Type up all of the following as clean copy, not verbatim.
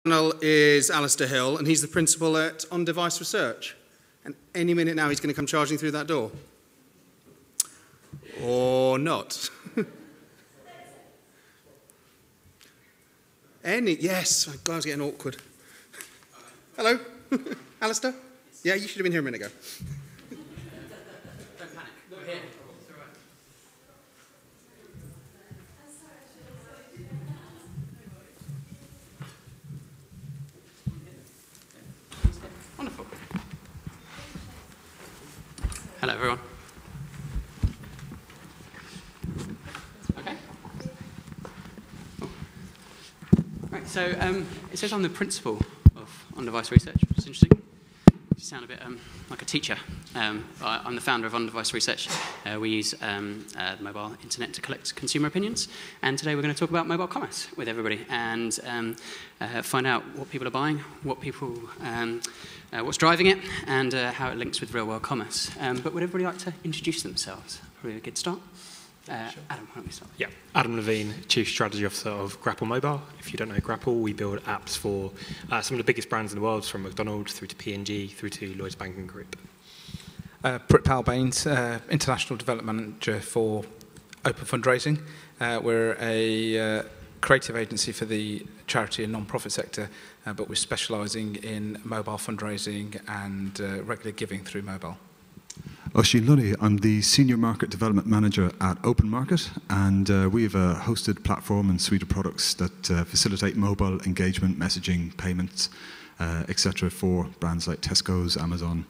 Panel is Alistair Hill, and he's the principal at On-Device Research. And any minute now, he's going to come charging through that door. Or not. Yes, my God, I was getting awkward. Hello, Alistair? Yeah, you should have been here a minute ago. Don't panic, we're here. It's all right. Wonderful. Hello, everyone. Okay. Cool. Right, so it says I'm the principal of On-Device Research, which is interesting. You sound a bit like a teacher. I'm the founder of On-Device Research. We use the mobile internet to collect consumer opinions. And today we're going to talk about mobile commerce with everybody and find out what people are buying, what people, what's driving it, and how it links with real-world commerce. But would everybody like to introduce themselves? Probably a good start. Sure. Adam, why don't we start? Yeah, Adam Levene, Chief Strategy Officer of Grapple Mobile. If you don't know Grapple, we build apps for some of the biggest brands in the world, from McDonald's through to P&G, through to Lloyds Banking Group. Britta, International Development Manager for Open Fundraising. We're a creative agency for the charity and non-profit sector, but we're specialising in mobile fundraising and regular giving through mobile. Oisin, Lunny, I'm the Senior Market Development Manager at OpenMarket, and we have a hosted platform and suite of products that facilitate mobile engagement, messaging, payments, etc. for brands like Tesco's, Amazon,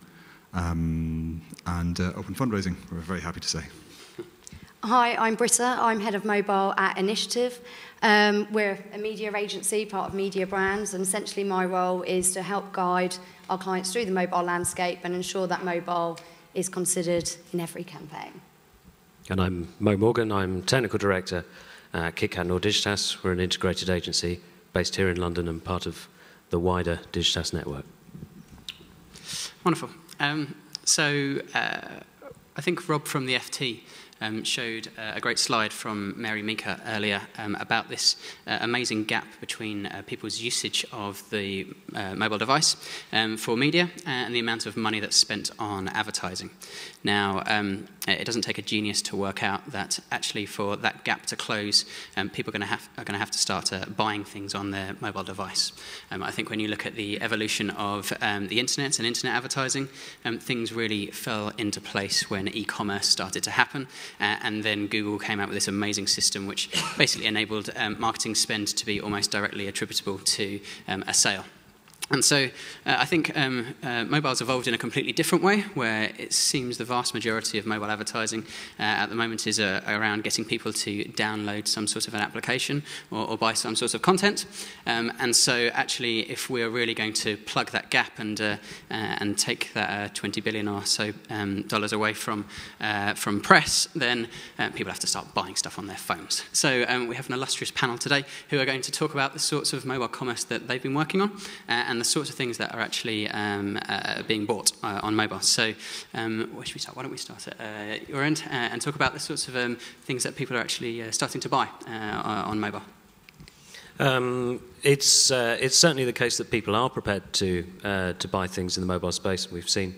and Open Fundraising, we're very happy to say. Hi, I'm Britta. I'm Head of Mobile at Initiative. We're a media agency, part of Media Brands, and essentially my role is to help guide our clients through the mobile landscape and ensure that mobile is considered in every campaign. And I'm Mo Morgan, I'm Technical Director at KitKat Nord Digitas. We're an integrated agency based here in London and part of the wider Digitas network. Wonderful. I think Rob from the FT showed a great slide from Mary Meeker earlier about this amazing gap between people's usage of the mobile device for media and the amount of money that's spent on advertising. Now, it doesn't take a genius to work out that actually for that gap to close, people are going to have to start buying things on their mobile device. I think when you look at the evolution of the internet and internet advertising, things really fell into place when e-commerce started to happen. And then Google came out with this amazing system which basically enabled marketing spend to be almost directly attributable to a sale. And so I think mobile's evolved in a completely different way, where it seems the vast majority of mobile advertising at the moment is around getting people to download some sort of an application or buy some sort of content. And so actually, if we're really going to plug that gap and take that $20 billion or so dollars away from press, then people have to start buying stuff on their phones. So we have an illustrious panel today who are going to talk about the sorts of mobile commerce that they've been working on and the sorts of things that are actually being bought on mobile. So where should we start? Why don't we start at your end and talk about the sorts of things that people are actually starting to buy on mobile? It's certainly the case that people are prepared to buy things in the mobile space. We've seen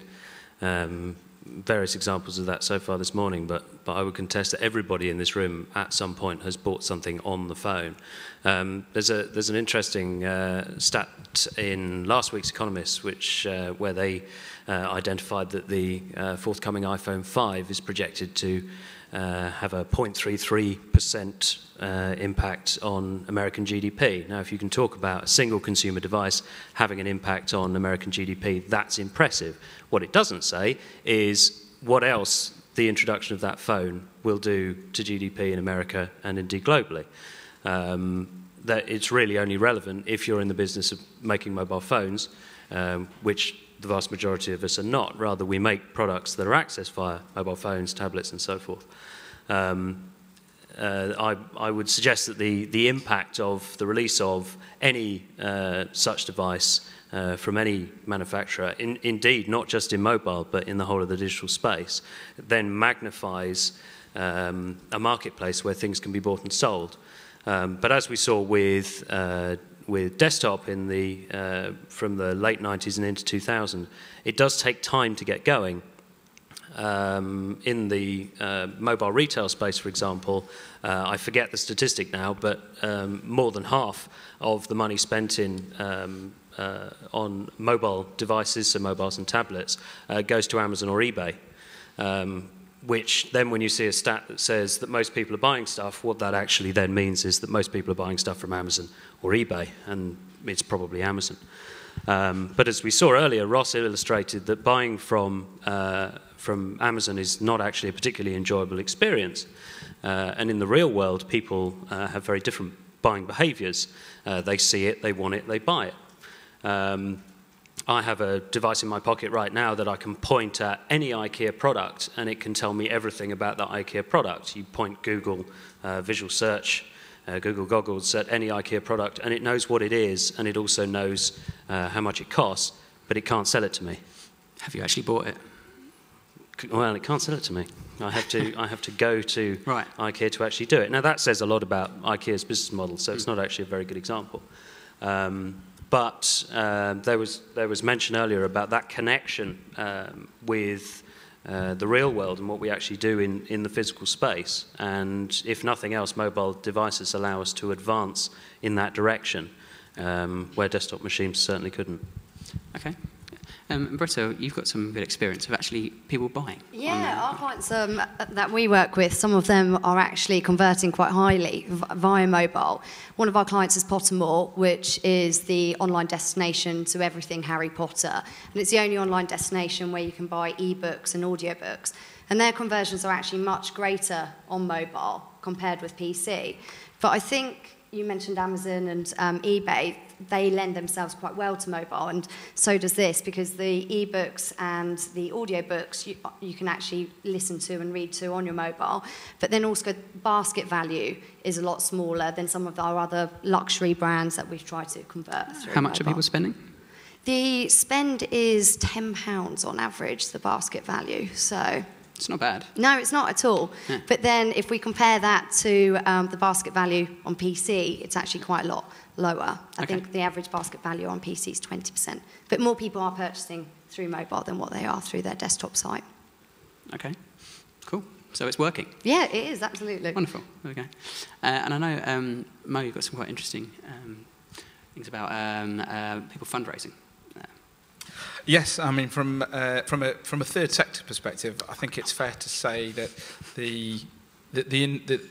various examples of that so far this morning, but I would contest that everybody in this room at some point has bought something on the phone. There's an interesting stat in last week's Economist, where they identified that the forthcoming iPhone 5 is projected to have a 0.33% impact on American GDP. Now, if you can talk about a single consumer device having an impact on American GDP, that's impressive. What it doesn't say is what else the introduction of that phone will do to GDP in America and indeed globally. That it's really only relevant if you're in the business of making mobile phones, which the vast majority of us are not. Rather, we make products that are accessed via mobile phones, tablets, and so forth. I would suggest that the impact of the release of any such device from any manufacturer, indeed not just in mobile but in the whole of the digital space, then magnifies a marketplace where things can be bought and sold. But as we saw with with desktop from the late 90s and into 2000, it does take time to get going. In the mobile retail space, for example, I forget the statistic now, but more than half of the money spent on mobile devices, so mobiles and tablets, goes to Amazon or eBay. Which then when you see a stat that says that most people are buying stuff, what that actually then means is that most people are buying stuff from Amazon or eBay, and it's probably Amazon. But as we saw earlier, Ross illustrated that buying from Amazon is not actually a particularly enjoyable experience. And in the real world, people have very different buying behaviours. They see it, they want it, they buy it. I have a device in my pocket right now that I can point at any IKEA product and it can tell me everything about that IKEA product. You point Google visual search, Google Goggles at any IKEA product and it knows what it is and it also knows how much it costs, but it can't sell it to me. Have you actually bought it? Well, it can't sell it to me. I have to go to right. IKEA to actually do it. Now that says a lot about IKEA's business model, so it's not actually a very good example. But there was mention earlier about that connection with the real world and what we actually do in the physical space. And if nothing else, mobile devices allow us to advance in that direction, where desktop machines certainly couldn't. Okay. Britta, you've got some good experience of actually people buying. Yeah, our clients that we work with, some of them are actually converting quite highly via mobile. One of our clients is Pottermore, which is the online destination to everything Harry Potter. And it's the only online destination where you can buy ebooks and audiobooks. And their conversions are actually much greater on mobile compared with PC. But I think you mentioned Amazon and eBay. They lend themselves quite well to mobile, and so does this, because the ebooks and the audiobooks you can actually listen to and read to on your mobile. But then also basket value is a lot smaller than some of our other luxury brands that we've tried to convert through How much mobile. are people spending? The spend is £10 on average, the basket value. So it's not bad. No, it's not at all. Yeah. But then if we compare that to the basket value on PC, it's actually quite a lot lower. I think the average basket value on PC is 20%. But more people are purchasing through mobile than what they are through their desktop site. Okay, cool. So it's working. Yeah, it is, absolutely. Wonderful. Okay. And I know, Mo, you've got some quite interesting things about people fundraising. Yes, I mean, from a third sector perspective, I think it's fair to say that the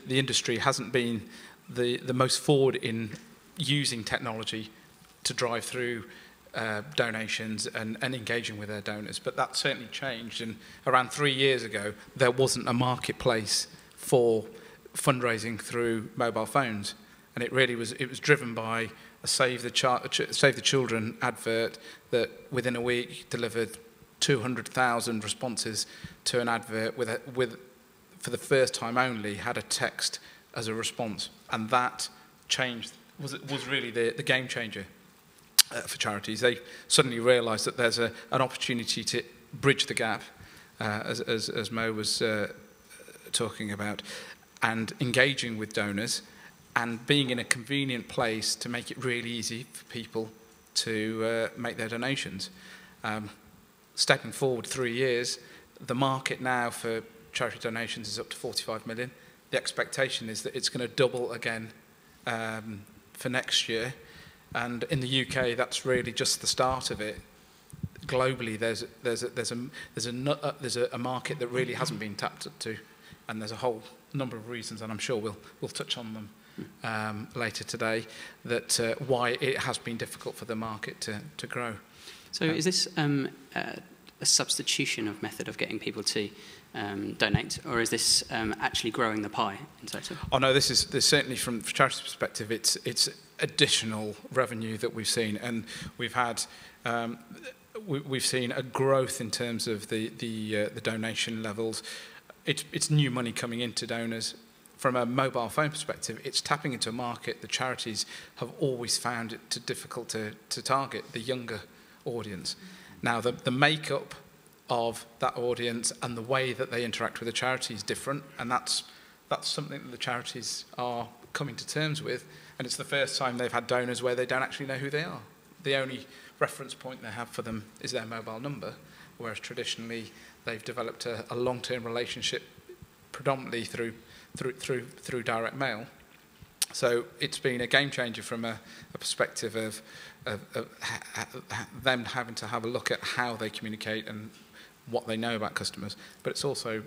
industry hasn't been the most forward in using technology to drive through donations and engaging with their donors. But that certainly changed. And around 3 years ago, there wasn't a marketplace for fundraising through mobile phones. And it was driven by a Save the Children advert that within a week delivered 200,000 responses to an advert with for the first time only had a text as a response, and that changed was really the game changer for charities. They suddenly realised that there's an opportunity to bridge the gap, as Mo was talking about, and engaging with donors and being in a convenient place to make it really easy for people to make their donations. Stepping forward 3 years, the market now for charity donations is up to 45 million. The expectation is that it's going to double again for next year. And in the UK, that's really just the start of it. Globally, there's a market that really hasn't been tapped into, and there's a whole number of reasons, and I'm sure we'll touch on them later today, that why it has been difficult for the market to grow. So is this a substitution of method of getting people to donate, or is this actually growing the pie in total? Oh no, this certainly from charity's perspective, it's additional revenue that we've seen, and we've had we've seen a growth in terms of the donation levels. It's new money coming into donors. From a mobile phone perspective, it's tapping into a market the charities have always found it difficult to target, the younger audience. Now, the makeup of that audience and the way that they interact with the charity is different, and that's something that the charities are coming to terms with. And it's the first time they've had donors where they don't actually know who they are. The only reference point they have for them is their mobile number, whereas traditionally they've developed a long-term relationship predominantly through direct mail. So it's been a game changer from a perspective of them having to have a look at how they communicate and what they know about customers. But it's also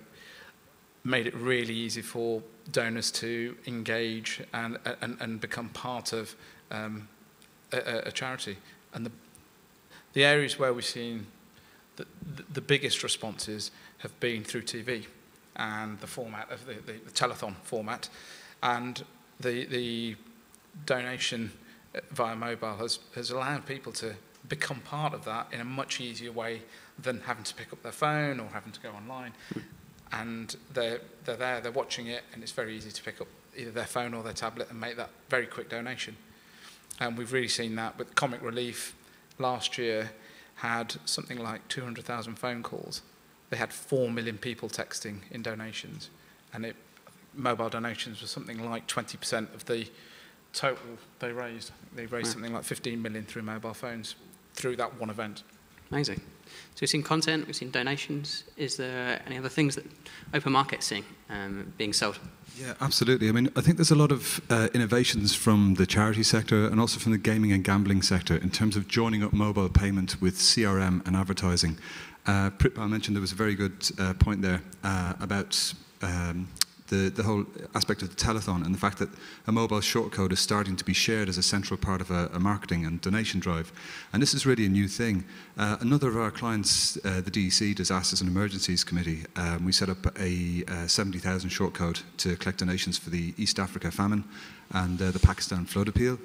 made it really easy for donors to engage and become part of a charity. And the areas where we've seen the biggest responses have been through TV and the format of the telethon format, and the donation via mobile has allowed people to become part of that in a much easier way than having to pick up their phone or having to go online. And they're there, they're watching it, and it's very easy to pick up either their phone or their tablet and make that very quick donation. And we've really seen that with Comic Relief last year had something like 200,000 phone calls. They had 4 million people texting in donations, and mobile donations was something like 20% of the total they raised. They raised something like 15 million through mobile phones through that one event. Amazing. So we've seen content, we've seen donations. Is there any other things that OpenMarket's seeing being sold? Yeah, absolutely. I mean, I think there's a lot of innovations from the charity sector and also from the gaming and gambling sector in terms of joining up mobile payment with CRM and advertising. Britta mentioned there was a very good point there about the whole aspect of the telethon and the fact that a mobile shortcode is starting to be shared as a central part of a marketing and donation drive. And this is really a new thing. Another of our clients, the DEC, Disasters and Emergencies Committee, we set up a 70,000 shortcode to collect donations for the East Africa famine and the Pakistan flood appeal.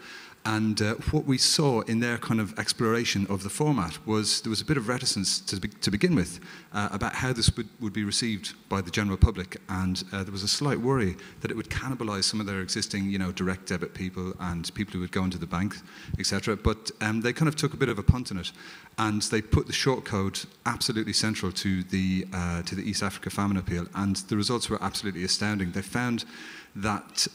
And what we saw in their kind of exploration of the format was there was a bit of reticence to begin with about how this would be received by the general public, and there was a slight worry that it would cannibalize some of their existing, direct debit people and people who would go into the bank, etc. But they kind of took a bit of a punt on it, and they put the shortcode absolutely central to the East Africa famine appeal, and the results were absolutely astounding. They found that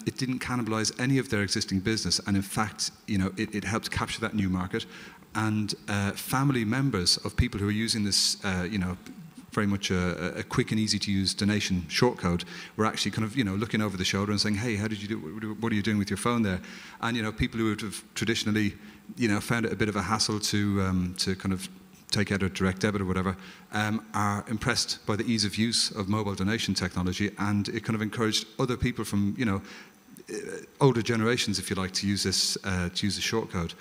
it didn't cannibalize any of their existing business, and in fact, it helped capture that new market. And family members of people who are using this, very much a quick and easy to use donation shortcode were actually kind of, looking over the shoulder and saying, "Hey, how did you do? What are you doing with your phone there?" And people who would have traditionally, found it a bit of a hassle to kind of take out a direct debit or whatever, are impressed by the ease of use of mobile donation technology, and it kind of encouraged other people from, older generations, if you like, to use this, to use the shortcode.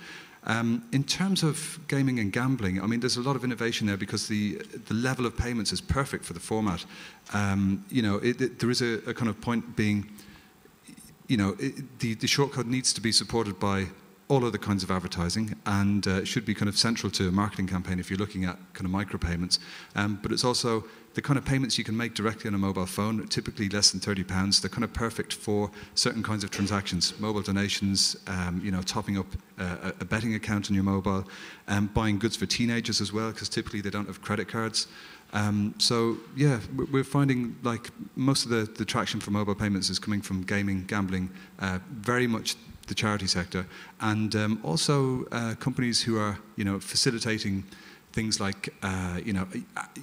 In terms of gaming and gambling, I mean, there's a lot of innovation there because the level of payments is perfect for the format. There is a kind of point being, the shortcode needs to be supported by all other kinds of advertising, and should be kind of central to a marketing campaign if you're looking at kind of micropayments. But it's also the kind of payments you can make directly on a mobile phone, typically less than £30. They're kind of perfect for certain kinds of transactions, mobile donations, topping up a betting account on your mobile, buying goods for teenagers as well, because typically they don't have credit cards. So yeah, we're finding like most of the traction for mobile payments is coming from gaming, gambling, very much the charity sector, and also companies who are facilitating things like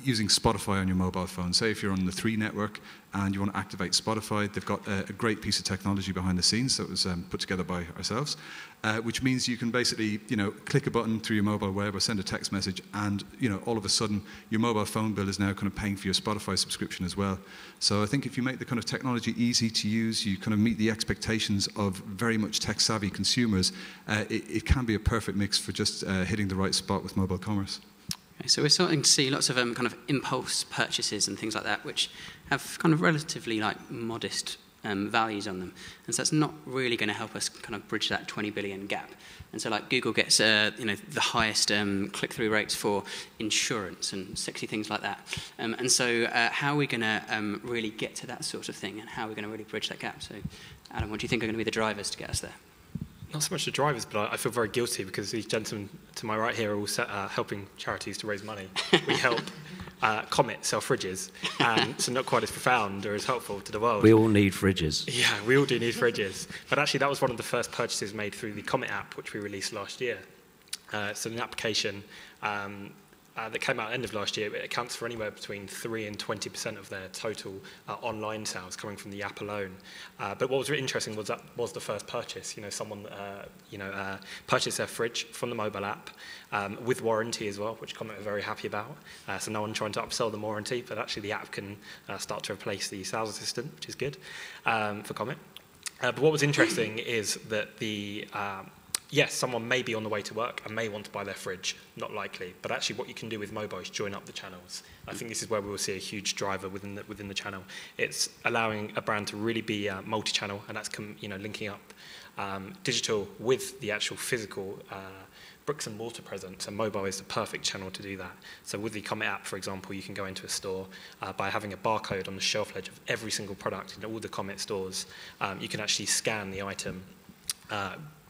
using Spotify on your mobile phone. Say if you're on the 3 network and you want to activate Spotify, they've got a great piece of technology behind the scenes that was put together by ourselves, which means you can basically click a button through your mobile web or send a text message, and all of a sudden your mobile phone bill is now kind of paying for your Spotify subscription as well. So I think if you make the kind of technology easy to use, you kind of meet the expectations of very much tech-savvy consumers, it can be a perfect mix for just hitting the right spot with mobile commerce. Okay, so we're starting to see lots of kind of impulse purchases and things like that, which have kind of relatively modest values on them, and so that's not really going to help us kind of bridge that 20 billion gap. And so Google gets the highest click-through rates for insurance and sexy things like that. And so how are we going to really get to that sort of thing, and how are we going to really bridge that gap? So Adam, what do you think are going to be the drivers to get us there? Not so much the drivers, but I feel very guilty because these gentlemen to my right here are all helping charities to raise money. We help. Comet sell fridges, so not quite as profound or as helpful to the world. We all need fridges. Yeah, we all do need fridges. But actually, that was one of the first purchases made through the Comet app, which we released last year. So an application that came out at the end of last year, it accounts for anywhere between 3 and 20% of their total online sales coming from the app alone. But what was really interesting was that was the first purchase. Someone purchased their fridge from the mobile app with warranty as well, which Comet were very happy about. So no one trying to upsell the warranty, but actually the app can start to replace the sales assistant, which is good for Comet. But what was interesting is that yes, someone may be on the way to work and may want to buy their fridge, not likely. But actually what you can do with mobile is join up the channels. I think this is where we will see a huge driver within the channel. It's allowing a brand to really be multi-channel, and that's linking up digital with the actual physical bricks and mortar presence, and mobile is the perfect channel to do that. So with the Comet app, for example, you can go into a store by having a barcode on the shelf ledge of every single product in all the Comet stores. You can actually scan the item,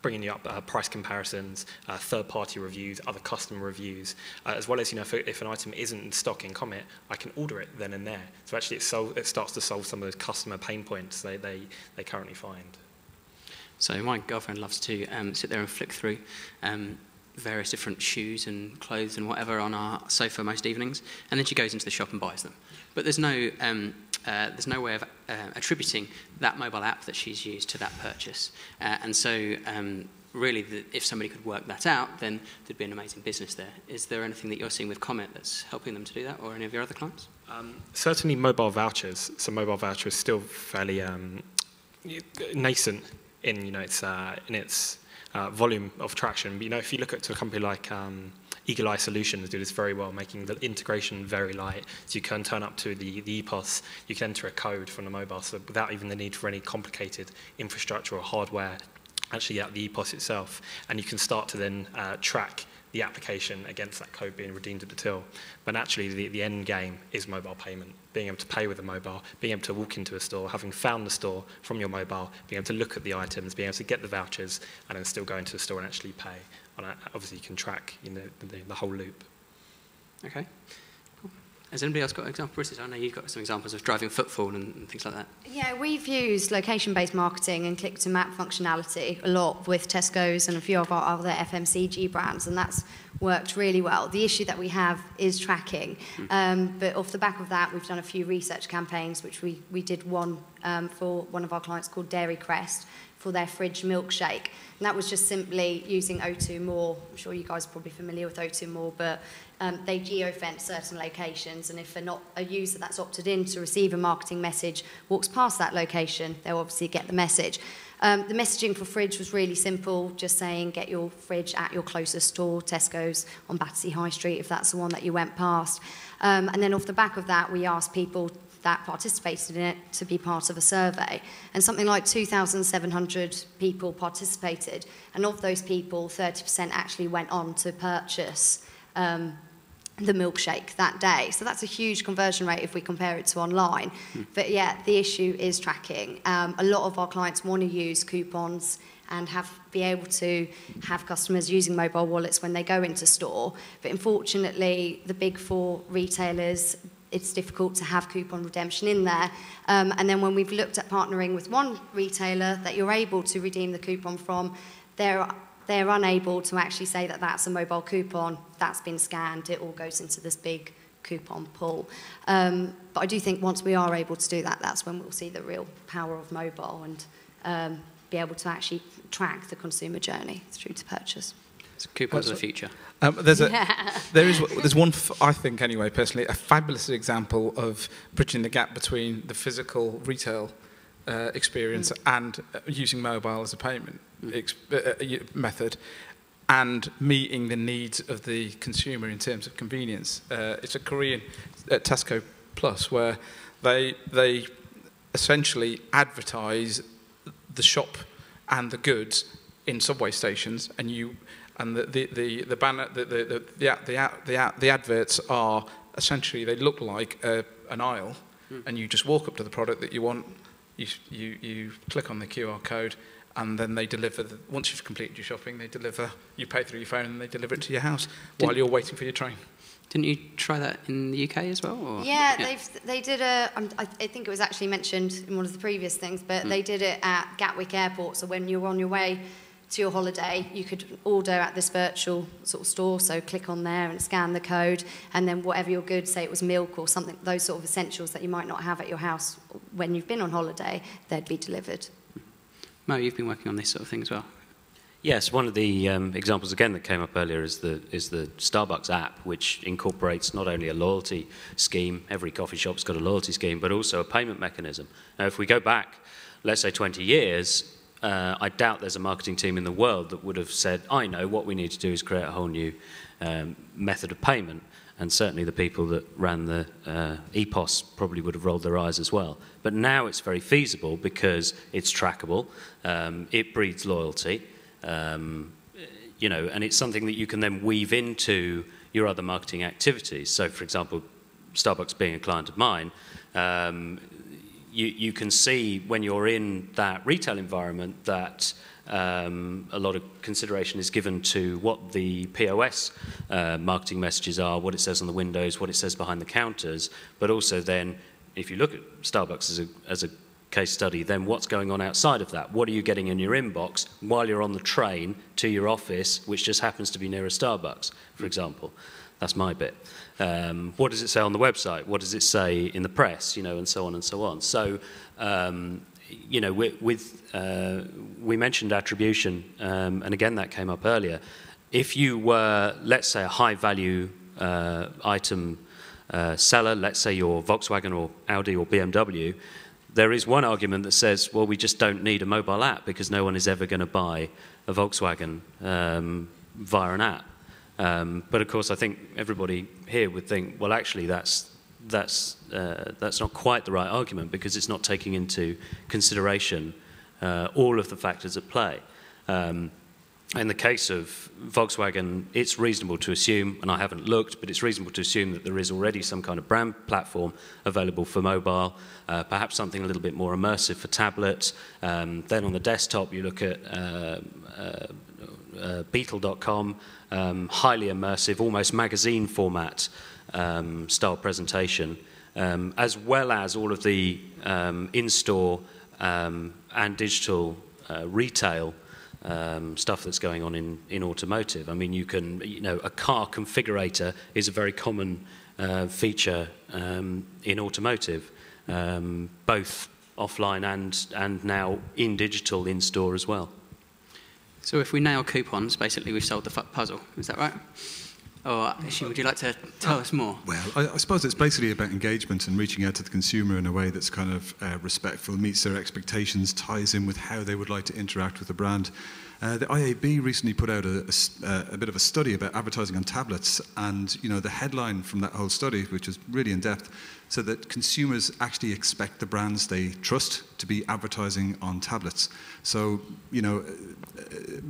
bringing you up price comparisons, third-party reviews, other customer reviews, as well as if an item isn't in stock in Comet, I can order it then and there. So actually it starts to solve some of those customer pain points they currently find. So my girlfriend loves to sit there and flick through various different shoes and clothes and whatever on our sofa most evenings, and then she goes into the shop and buys them. But there's no way of attributing that mobile app that she's used to that purchase. And so really, if somebody could work that out, then there'd be an amazing business there. Is there anything that you're seeing with Comet that's helping them to do that, or any of your other clients? Certainly mobile vouchers. So mobile voucher is still fairly nascent in its volume of traction. But, if you look at a company like Eagle Eye Solutions, do this very well, making the integration very light. So you can turn up to the EPOS, you can enter a code from the mobile, so without even the need for any complicated infrastructure or hardware, actually at the EPOS itself, and you can start to then track the application against that code being redeemed at the till. But actually, the end game is mobile payment, being able to pay with a mobile, being able to walk into a store, having found the store from your mobile, being able to look at the items, being able to get the vouchers, and then still go into the store and actually pay. And obviously, you can track the whole loop. Okay. Cool. Has anybody else got examples? I know you've got some examples of driving footfall and things like that. Yeah, we've used location-based marketing and click-to-map functionality a lot with Tesco's and a few of our other FMCG brands, and that's worked really well. The issue that we have is tracking, but off the back of that, we've done a few research campaigns, which we did one for one of our clients called Dairy Crest for their fridge milkshake. And that was just simply using O2 More. I'm sure you guys are probably familiar with O2 More, but they geo-fence certain locations, and if a user that's opted in to receive a marketing message walks past that location, they'll obviously get the message. The messaging for fridge was really simple, just saying get your fridge at your closest store, Tesco's on Battersea High Street, if that's the one that you went past. And then off the back of that, we asked people that participated in it to be part of a survey. And something like 2,700 people participated. And of those people, 30% actually went on to purchase the milkshake that day. So that's a huge conversion rate if we compare it to online. But yeah, the issue is tracking. A lot of our clients want to use coupons and be able to have customers using mobile wallets when they go into store. But unfortunately, the big four retailers, it's difficult to have coupon redemption in there. And then when we've looked at partnering with one retailer that you're able to redeem the coupon from, they're unable to actually say that that's a mobile coupon, that's been scanned, it all goes into this big coupon pool. But I do think once we are able to do that, that's when we'll see the real power of mobile and be able to actually track the consumer journey through to purchase. So coupons of the future. There's one, I think anyway, personally, a fabulous example of bridging the gap between the physical retail experience and using mobile as a payment method and meeting the needs of the consumer in terms of convenience. It's a Korean Tesco Plus where they essentially advertise the shop and the goods in subway stations, and the banner, the adverts are essentially, they look like an aisle, and you just walk up to the product that you want, you click on the QR code, and then they deliver, once you've completed your shopping, they deliver, you pay through your phone and they deliver it to your house while you're waiting for your train. Didn't you try that in the UK as well? Or? Yeah, they did I think it was actually mentioned in one of the previous things, but they did it at Gatwick Airport. So when you're on your way to your holiday, you could order at this virtual sort of store. So click on there and scan the code, and then whatever your goods, say it was milk or something, those sort of essentials that you might not have at your house when you've been on holiday, they'd be delivered. Mo, you've been working on this sort of thing as well. Yes, one of the examples again that came up earlier is the Starbucks app, which incorporates not only a loyalty scheme, every coffee shop's got a loyalty scheme, but also a payment mechanism. Now, if we go back, let's say 20 years, I doubt there's a marketing team in the world that would have said, I know what we need to do is create a whole new method of payment. And certainly the people that ran the EPOS probably would have rolled their eyes as well. But now it's very feasible because it's trackable, it breeds loyalty. You know, and it's something that you can then weave into your other marketing activities. So, for example, Starbucks being a client of mine, you can see when you're in that retail environment that a lot of consideration is given to what the POS marketing messages are, what it says on the windows, what it says behind the counters, but also then, if you look at Starbucks as a case study, then what's going on outside of that? What are you getting in your inbox while you're on the train to your office, which just happens to be near a Starbucks, for example? That's my bit. What does it say on the website? What does it say in the press? You know, and so on and so on. So, you know, we mentioned attribution, and again that came up earlier. If you were, let's say, a high-value item seller, let's say you're Volkswagen or Audi or BMW, there is one argument that says, well, we just don't need a mobile app because no one is ever going to buy a Volkswagen via an app. But of course, I think everybody here would think, well, actually, that's not quite the right argument because it's not taking into consideration all of the factors at play. In the case of Volkswagen, it's reasonable to assume, and I haven't looked, but it's reasonable to assume that there is already some kind of brand platform available for mobile, perhaps something a little bit more immersive for tablet. Then on the desktop, you look at Beetle.com, highly immersive, almost magazine format style presentation, as well as all of the in-store and digital retail stuff that's going on in automotive. I mean, you know, a car configurator is a very common feature in automotive, both offline and now in digital in-store as well. So if we nail coupons, basically we've solved the puzzle. Is that right? Or Oisin, would you like to tell us more? Well, I suppose it's basically about engagement and reaching out to the consumer in a way that's kind of respectful, meets their expectations, ties in with how they would like to interact with the brand. The IAB recently put out a bit of a study about advertising on tablets, and you know the headline from that whole study, which is really in depth, said that consumers actually expect the brands they trust to be advertising on tablets. So you know,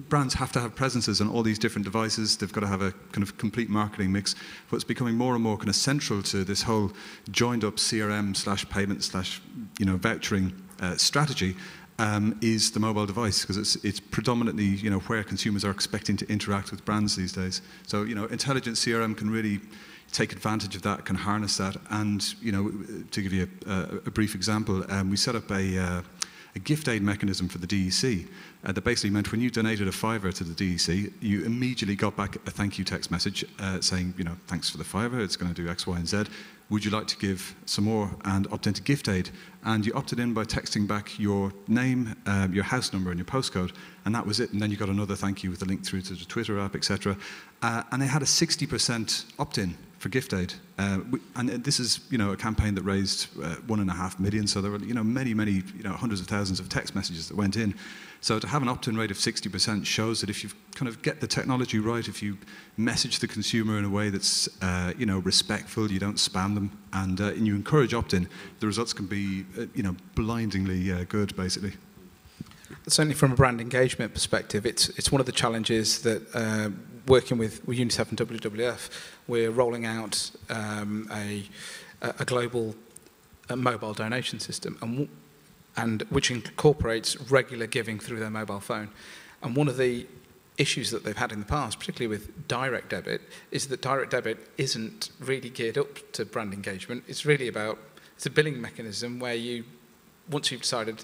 brands have to have presences on all these different devices. They've got to have a kind of complete marketing mix. What's becoming more and more kind of central to this whole joined-up CRM/payment/ you know vouchering strategy. Is the mobile device, because it's predominantly you know where consumers are expecting to interact with brands these days. So you know intelligent CRM can really take advantage of that, can harness that, and you know to give you a brief example, we set up a gift aid mechanism for the DEC that basically meant when you donated a £5 to the DEC, you immediately got back a thank you text message saying, you know, thanks for the £5, it's going to do X, Y, and Z. Would you like to give some more and opt into gift aid? And you opted in by texting back your name, your house number, and your postcode, and that was it. And then you got another thank you with a link through to the Twitter app, etc. And they had a 60% opt-in for gift aid, and this is you know a campaign that raised 1.5 million. So there were you know many you know hundreds of thousands of text messages that went in. So to have an opt-in rate of 60% shows that if you kind of get the technology right, if you message the consumer in a way that's you know respectful, you don't spam them, and you encourage opt-in, the results can be you know blindingly good, basically. Certainly from a brand engagement perspective, it's one of the challenges that working with UNICEF and WWF, we're rolling out a global mobile donation system, and which incorporates regular giving through their mobile phone. And one of the issues that they've had in the past, particularly with direct debit, is that direct debit isn't really geared up to brand engagement. It's really about, it's a billing mechanism where once you've decided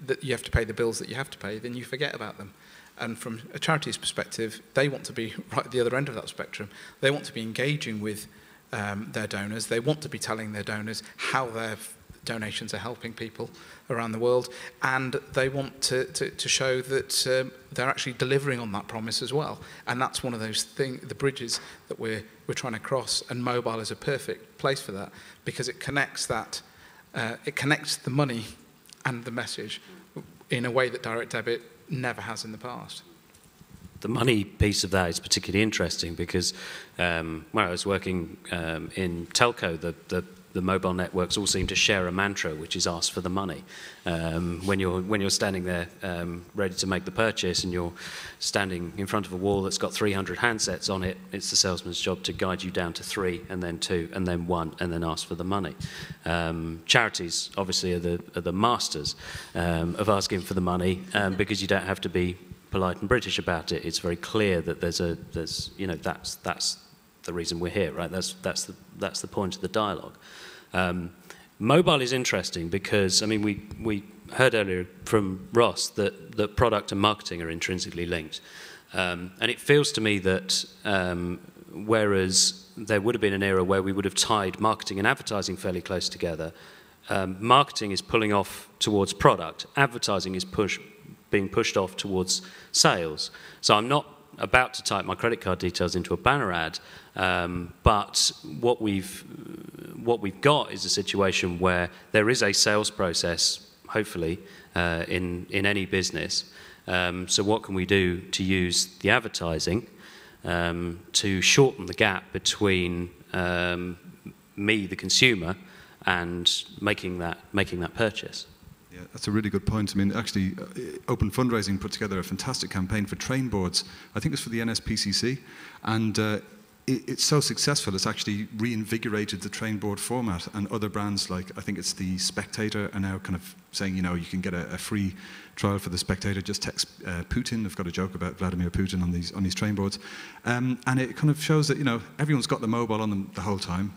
that you have to pay the bills that you have to pay, then you forget about them. And from a charity's perspective, they want to be right at the other end of that spectrum. They want to be engaging with their donors. They want to be telling their donors how their donations are helping people around the world, and they want to show that they're actually delivering on that promise as well. And that's one of those the bridges that we're trying to cross, and mobile is a perfect place for that, because it connects it connects the money and the message in a way that direct debit never has in the past. The money piece of that is particularly interesting because when I was working in telco, the mobile networks all seem to share a mantra, which is ask for the money. When you're standing there ready to make the purchase and you're standing in front of a wall that's got 300 handsets on it, it's the salesman's job to guide you down to 3 and then 2 and then 1 and then ask for the money. Charities obviously are the masters of asking for the money because you don't have to be polite and British about it. It's very clear that there's that's the reason we're here, right? That's the point of the dialogue. Mobile is interesting because, I mean, we heard earlier from Ross that product and marketing are intrinsically linked. And it feels to me that whereas there would have been an era where we would have tied marketing and advertising fairly close together, marketing is pulling off towards product, advertising is being pushed off towards sales. So I'm not about to type my credit card details into a banner ad, but what we've got is a situation where there is a sales process, hopefully, in any business. So what can we do to use the advertising to shorten the gap between me, the consumer, and making that purchase? Yeah, that's a really good point. I mean, actually, Open Fundraising put together a fantastic campaign for train boards. I think it was for the NSPCC, and it's so successful, it's actually reinvigorated the train board format, and other brands like, I think it's the Spectator, are now kind of saying, you know, you can get a free trial for the Spectator, just text Putin. I've got a joke about Vladimir Putin on these train boards. And it kind of shows that, you know, everyone's got the mobile on them the whole time.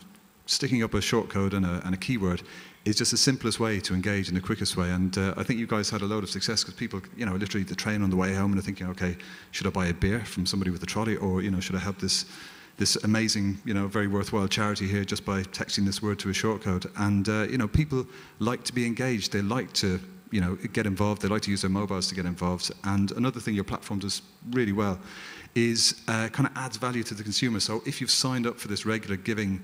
Sticking up a shortcode and a keyword is just the simplest way to engage in the quickest way. And I think you guys had a load of success because people, you know, literally the train on the way home and are thinking, okay, should I buy a beer from somebody with a trolley, or, you know, should I help this amazing, you know, very worthwhile charity here just by texting this word to a shortcode? And, you know, people like to be engaged. They like to, you know, get involved. They like to use their mobiles to get involved. And another thing your platform does really well is kind of adds value to the consumer. So if you've signed up for this regular giving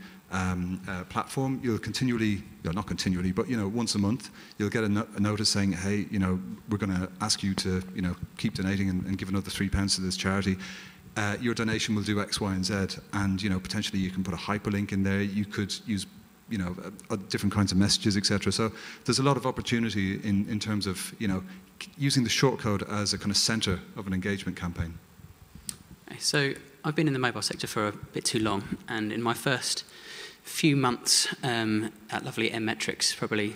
platform, you'll continually, not continually, but, you know, once a month, you'll get a notice saying, hey, you know, we're going to ask you to, you know, keep donating and give another £3 to this charity. Your donation will do X, Y, and Z, and, you know, potentially you can put a hyperlink in there. You could use, you know, different kinds of messages, etc. So there's a lot of opportunity in terms of, you know, using the shortcode as a kind of center of an engagement campaign. So I've been in the mobile sector for a bit too long, and in my first few months at lovely M-Metrics, probably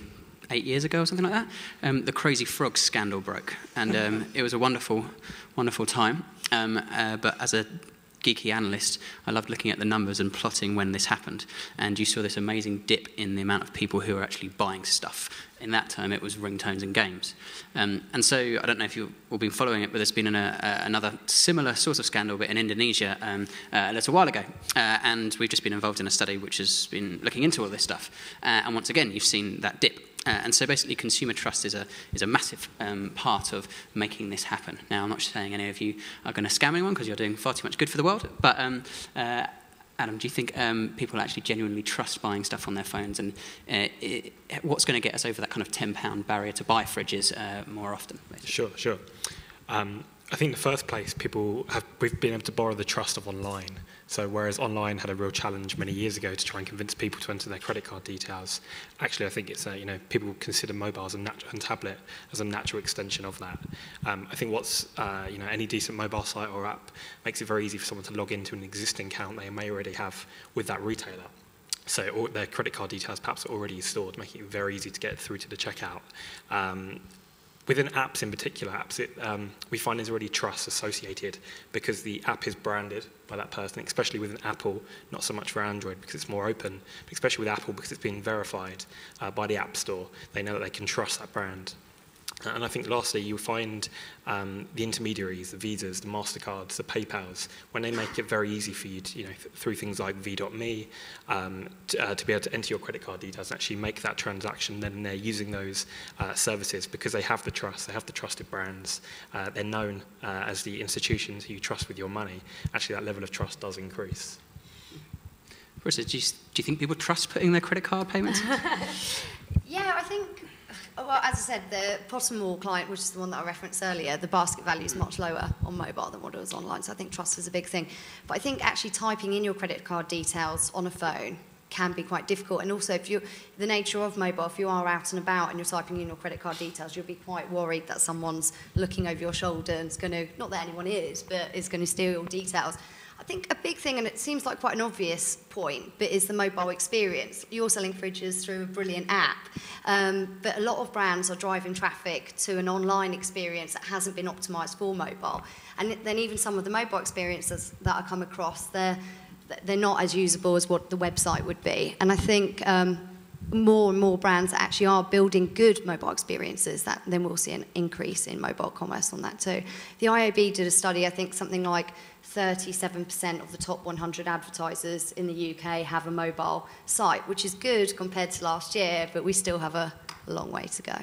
8 years ago or something like that, the Crazy Frog scandal broke, and it was a wonderful, wonderful time. But as a geeky analyst, I loved looking at the numbers and plotting when this happened. And you saw this amazing dip in the amount of people who are actually buying stuff. In that time, it was ringtones and games. And so I don't know if you've all been following it, but there's been another similar sort of scandal, but in Indonesia a little while ago. And we've just been involved in a study which has been looking into all this stuff. And once again, you've seen that dip. And so basically consumer trust is a massive part of making this happen. Now, I'm not saying any of you are going to scam anyone because you're doing far too much good for the world, but Adam, do you think people actually genuinely trust buying stuff on their phones, and what's going to get us over that kind of £10 barrier to buy fridges more often? Basically? Sure. I think in the first place, we've been able to borrow the trust of online. So whereas online had a real challenge many years ago to try and convince people to enter their credit card details, actually I think it's you know, people consider mobiles and tablet as a natural extension of that. I think what's you know, any decent mobile site or app makes it very easy for someone to log into an existing account they may already have with that retailer. So their credit card details perhaps are already stored, making it very easy to get through to the checkout. Within apps in particular, we find there's already trust associated because the app is branded by that person, especially within Apple, not so much for Android because it's more open, but especially with Apple because it's been verified by the App Store. They know that they can trust that brand. And I think lastly, you'll find the intermediaries, the Visas, the MasterCards, the PayPals, when they make it very easy for you to, through things like v.me, to be able to enter your credit card details and actually make that transaction, then they're using those services because they have the trust, they have the trusted brands, they're known as the institutions who you trust with your money. Actually, that level of trust does increase. Britta, do you think people trust putting their credit card payments? Yeah, I think... Well, as I said, the Pottermore client, which is the one that I referenced earlier, the basket value is much lower on mobile than what it was online, so I think trust is a big thing. But I think actually typing in your credit card details on a phone can be quite difficult, and also the nature of mobile, if you are out and about and you're typing in your credit card details, you'll be quite worried that someone's looking over your shoulder and is going to, not that anyone is, but is going to steal your details. I think a big thing, and it seems like quite an obvious point, but is the mobile experience. You're selling fridges through a brilliant app, but a lot of brands are driving traffic to an online experience that hasn't been optimised for mobile. And then even some of the mobile experiences that I come across, they're not as usable as what the website would be. And I think more and more brands that actually are building good mobile experiences, that then we'll see an increase in mobile commerce on that too. The IAB did a study, I think something like 37% of the top 100 advertisers in the UK have a mobile site, which is good compared to last year, but we still have a long way to go.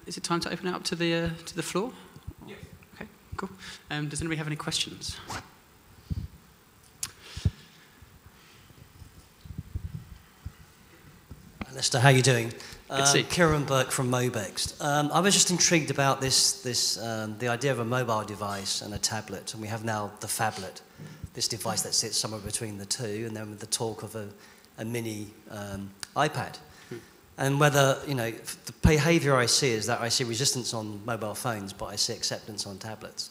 Is it time to open it up to the floor? Yes. Okay, cool. Does anybody have any questions? Alistair, how are you doing? Good to see. Kieran Burke from Mobext. I was just intrigued about the idea of a mobile device and a tablet, and we have now the phablet, this device that sits somewhere between the two, and then with the talk of a mini iPad. And whether, the behaviour I see is that I see resistance on mobile phones, but I see acceptance on tablets.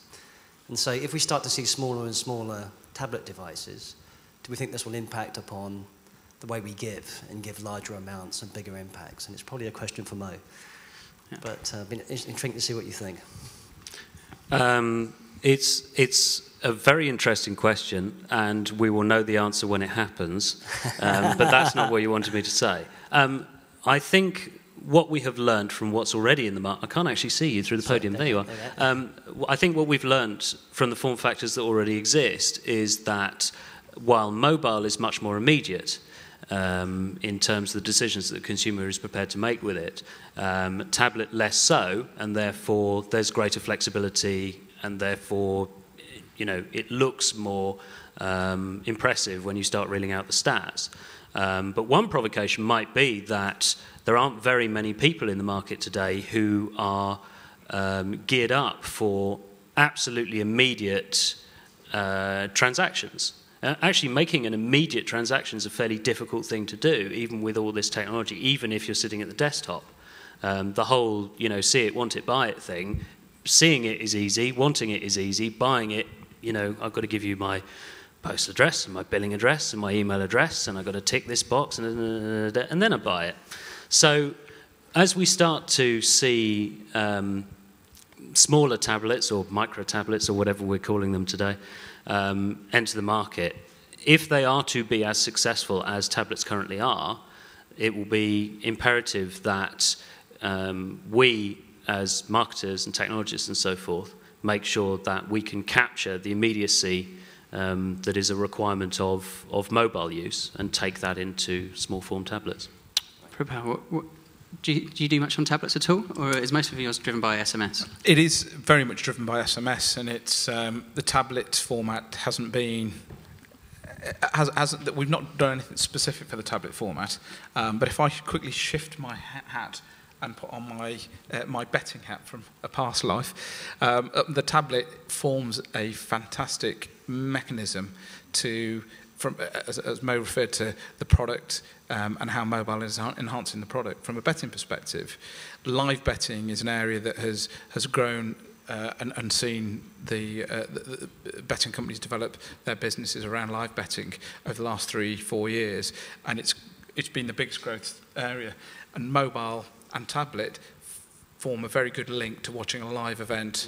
And so if we start to see smaller and smaller tablet devices, do we think this will impact upon the way we give and give larger amounts and bigger impacts? And it's probably a question for Mo. Yeah. But I've been intrigued to see what you think. It's a very interesting question, and we will know the answer when it happens. But that's not what you wanted me to say. I think what we have learned from what's already in the market... I can't actually see you through the podium. There you are. I think what we've learned from the form factors that already exist is that while mobile is much more immediate, in terms of the decisions that the consumer is prepared to make with it. Tablet less so, and therefore there's greater flexibility, and therefore, it looks more impressive when you start reeling out the stats. But one provocation might be that there aren't very many people in the market today who are geared up for absolutely immediate transactions. Actually, making an immediate transaction is a fairly difficult thing to do, even with all this technology, even if you're sitting at the desktop. The whole, see it, want it, buy it thing, seeing it is easy, wanting it is easy, buying it, I've got to give you my postal address and my billing address and my email address, and I've got to tick this box, and then I buy it. So as we start to see smaller tablets or micro tablets or whatever we're calling them today, enter the market, if they are to be as successful as tablets currently are, it will be imperative that we, as marketers and technologists and so forth, make sure that we can capture the immediacy that is a requirement of mobile use and take that into small form tablets. Do you do much on tablets at all, or is most of yours driven by SMS? It is very much driven by SMS, and it's the tablet format hasn't been. We've not done anything specific for the tablet format, but if I quickly shift my hat and put on my betting hat from a past life, the tablet forms a fantastic mechanism to, as Mo referred to, the product and how mobile is enhancing the product. From a betting perspective, live betting is an area that has grown and seen the betting companies develop their businesses around live betting over the last 3-4 years, and it's been the biggest growth area. And mobile and tablet form a very good link to watching a live event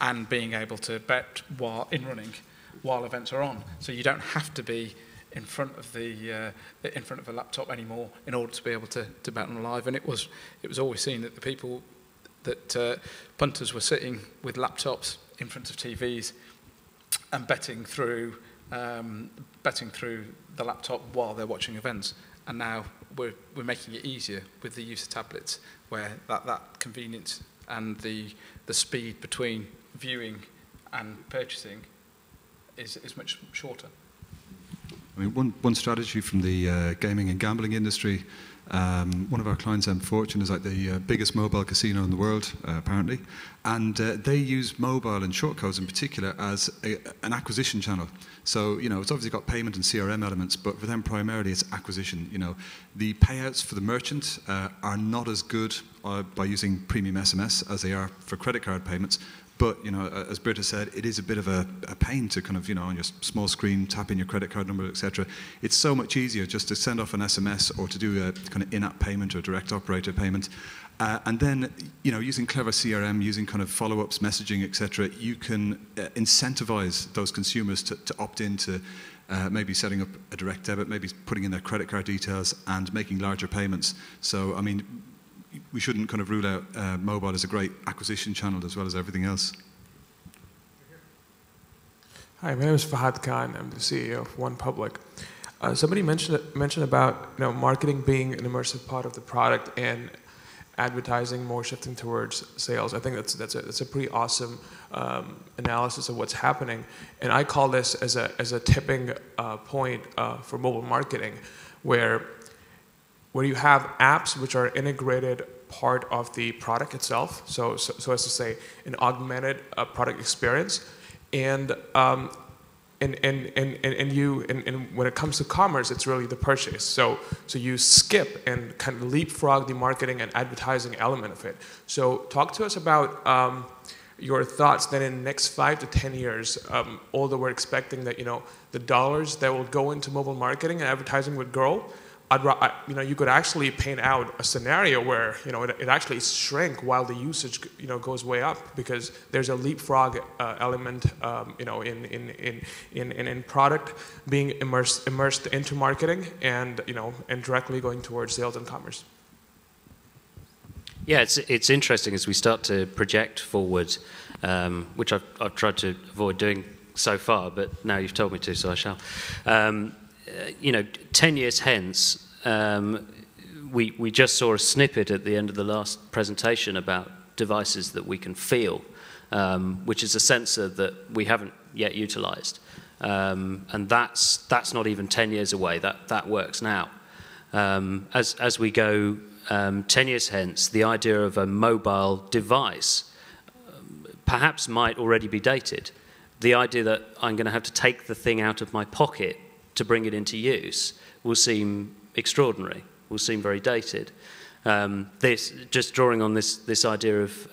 and being able to bet while in running while events are on. So you don't have to be in front of a laptop anymore in order to be able to bet on live. And it was always seen that the people that punters were sitting with laptops in front of TVs and betting through the laptop while they're watching events. And now we're making it easier with the use of tablets, where that convenience and the speed between viewing and purchasing is much shorter. I mean, one strategy from the gaming and gambling industry, one of our clients, Fortune, is like the biggest mobile casino in the world, apparently, and they use mobile and short codes in particular as an acquisition channel. So, you know, it's obviously got payment and CRM elements, but for them primarily it's acquisition. You know, the payouts for the merchant are not as good by using premium SMS as they are for credit card payments. But, you know, as Britta said, it is a bit of a pain to kind of, you know, on your small screen, tap in your credit card number, etc. It's so much easier just to send off an SMS or to do a kind of in-app payment or direct operator payment. And then, you know, using clever CRM, using kind of follow-ups, messaging, etc., you can incentivize those consumers to opt into maybe setting up a direct debit, maybe putting in their credit card details and making larger payments. So, I mean, we shouldn't kind of rule out mobile as a great acquisition channel as well as everything else. Hi, my name is Fahad Khan. I'm the CEO of OnePublic. Somebody mentioned about marketing being an immersive part of the product and advertising more shifting towards sales. I think that's a pretty awesome analysis of what's happening, and I call this as a tipping point for mobile marketing, where you have apps which are integrated part of the product itself, so as to say, an augmented product experience, and when it comes to commerce, it's really the purchase. So you skip and kind of leapfrog the marketing and advertising element of it. So talk to us about your thoughts that in the next 5 to 10 years, although we're expecting that the dollars that will go into mobile marketing and advertising would grow, you could actually paint out a scenario where it actually shrink while the usage goes way up, because there's a leapfrog element in product being immersed into marketing and directly going towards sales and commerce. Yeah, it's interesting as we start to project forward, which I've tried to avoid doing so far, but now you've told me to, so I shall. 10 years hence, we just saw a snippet at the end of the last presentation about devices that we can feel, which is a sensor that we haven't yet utilized. And that's not even 10 years away. That works now. As we go 10 years hence, the idea of a mobile device perhaps might already be dated. The idea that I'm going to have to take the thing out of my pocket to bring it into use will seem extraordinary, will seem very dated. Just drawing on this idea of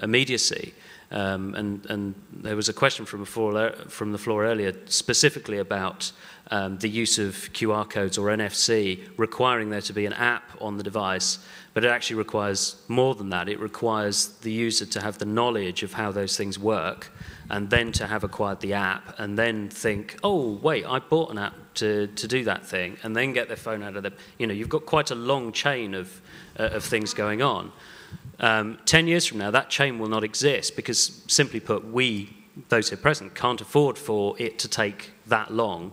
immediacy, and there was a question from the floor earlier specifically about the use of QR codes or NFC requiring there to be an app on the device, but it actually requires more than that. It requires the user to have the knowledge of how those things work, and then to have acquired the app, and then think, oh, wait, I bought an app to do that thing, and then get their phone out of the... you've got quite a long chain of things going on. 10 years from now, that chain will not exist, because, simply put, we, those here present, can't afford for it to take that long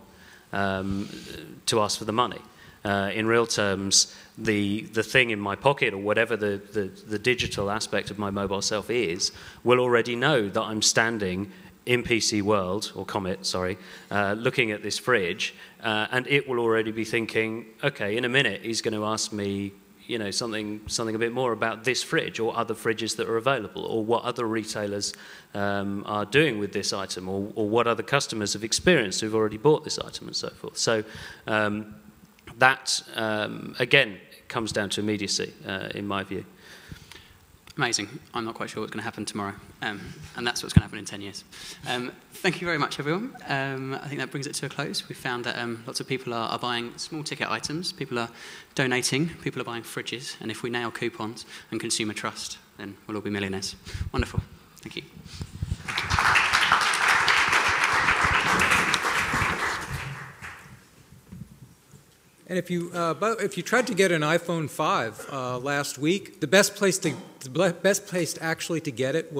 to ask for the money. In real terms, the thing in my pocket, or whatever the digital aspect of my mobile self is, will already know that I'm standing in PC World, or Comet, sorry, looking at this fridge, and it will already be thinking, okay, in a minute he's going to ask me, something a bit more about this fridge, or other fridges that are available, or what other retailers are doing with this item, or what other customers have experienced who've already bought this item, and so forth. So that, again, comes down to immediacy, in my view. Amazing. I'm not quite sure what's going to happen tomorrow, and that's what's going to happen in 10 years. Thank you very much, everyone. I think that brings it to a close. We found that lots of people are buying small ticket items, people are donating, people are buying fridges, and if we nail coupons and consumer trust, then we'll all be millionaires. Wonderful. Thank you. And if you tried to get an iPhone 5 last week, the best place actually to get it was